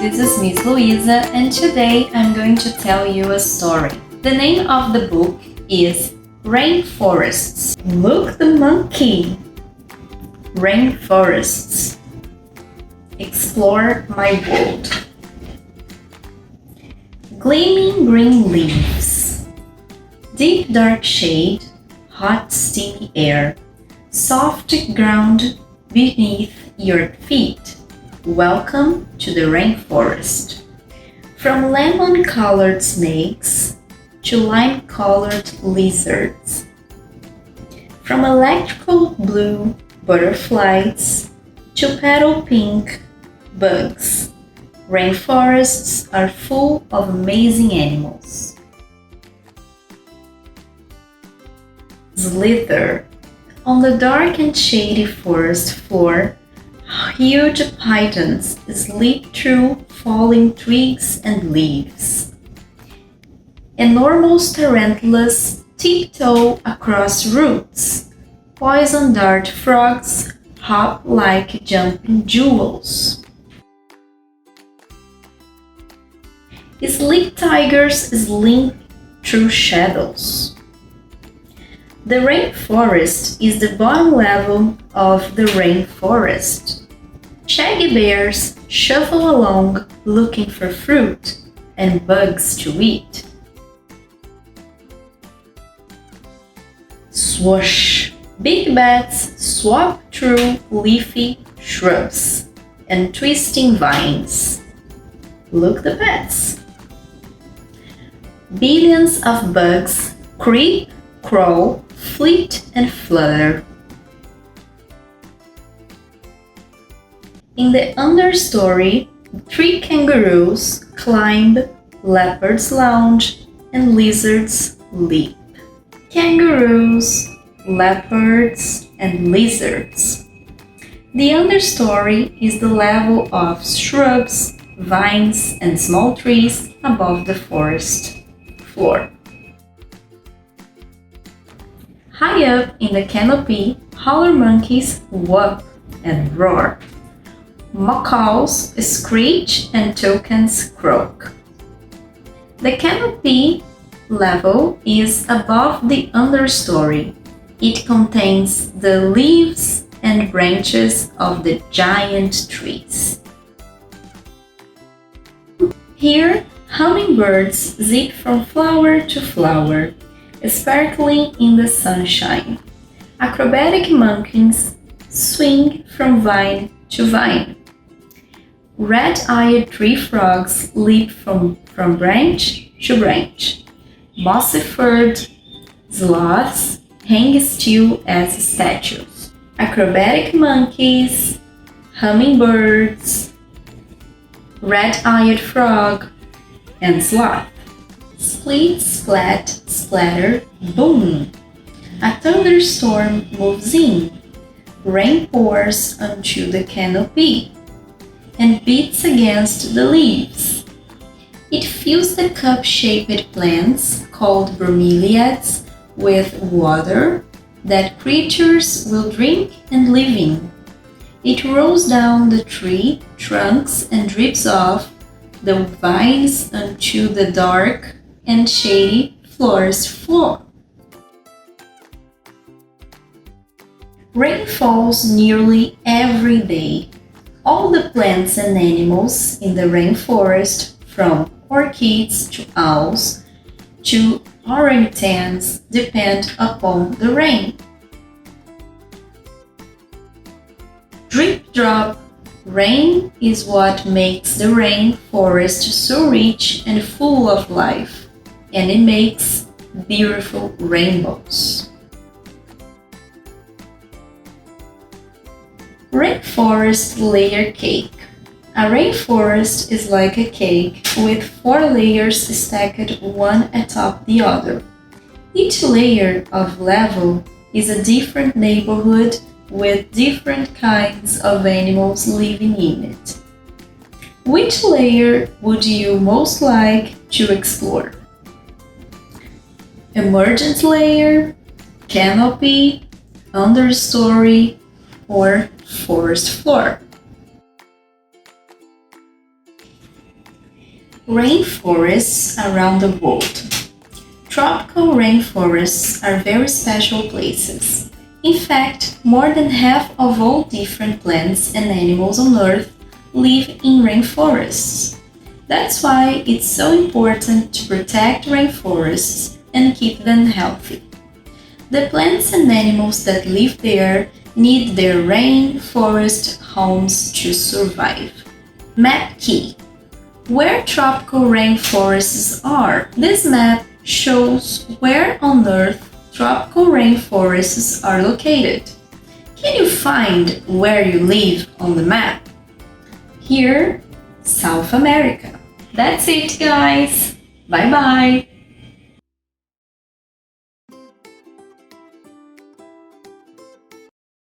this is Miss Luísa, and today I'm going to tell you a story. The name of the book is Rainforests. Look the monkey! Rainforests. Explore my world. Gleaming green leaves. Deep dark shade, hot steamy air, soft ground beneath your feet. Welcome to the rainforest. From lemon-colored snakes to lime-colored lizards. From electrical blue butterflies to petal pink bugs. Rainforests are full of amazing animals. Slither. On the dark and shady forest floor, huge pythons slip through falling twigs and leaves. Enormous tarantulas tiptoe across roots. Poison dart frogs hop like jumping jewels. Sleek tigers slink through shadows. The rainforest is the bottom level of the rainforest. Shaggy bears shuffle along looking for fruit and bugs to eat. Swoosh! Big bats swap through leafy shrubs and twisting vines. Look the bats! Billions of bugs creep, crawl, flit and flutter. In the understory, 3 kangaroos climb, leopards lounge, and lizards leap. Kangaroos, leopards, and lizards. The understory is the level of shrubs, vines, and small trees above the forest floor. High up in the canopy, howler monkeys whoop and roar. Macaws screech and toucans croak. The canopy level is above the understory. It contains the leaves and branches of the giant trees. Here, hummingbirds zip from flower to flower, sparkling in the sunshine. Acrobatic monkeys swing from vine to vine. Red-eyed tree frogs leap from branch to branch. Mossy-furred sloths hang still as statues. Acrobatic monkeys, hummingbirds, red-eyed frog, and sloth. Split, splat, splatter, boom! A thunderstorm moves in. Rain pours onto the canopy and beats against the leaves. It fills the cup-shaped plants, called bromeliads, with water that creatures will drink and live in. It rolls down the tree trunks and drips off the vines onto the dark and shady forest floor. Rain falls nearly every day. All the plants and animals in the rainforest, from orchids to owls to orangutans, depend upon the rain. Drip drop rain is what makes the rainforest so rich and full of life, and it makes beautiful rainbows. Rainforest layer cake. A rainforest is like a cake with 4 layers stacked one atop the other. Each layer of level is a different neighborhood with different kinds of animals living in it. Which layer would you most like to explore? Emergent layer, canopy, understory, or forest floor? Rainforests around the world. Tropical rainforests are very special places. In fact, more than half of all different plants and animals on Earth live in rainforests. That's why it's so important to protect rainforests and keep them healthy. The plants and animals that live there need their rainforest homes to survive. Map key. Where tropical rainforests are. This map shows where on Earth tropical rainforests are located. Can you find where you live on the map? Here, South America. That's it, guys. Bye bye.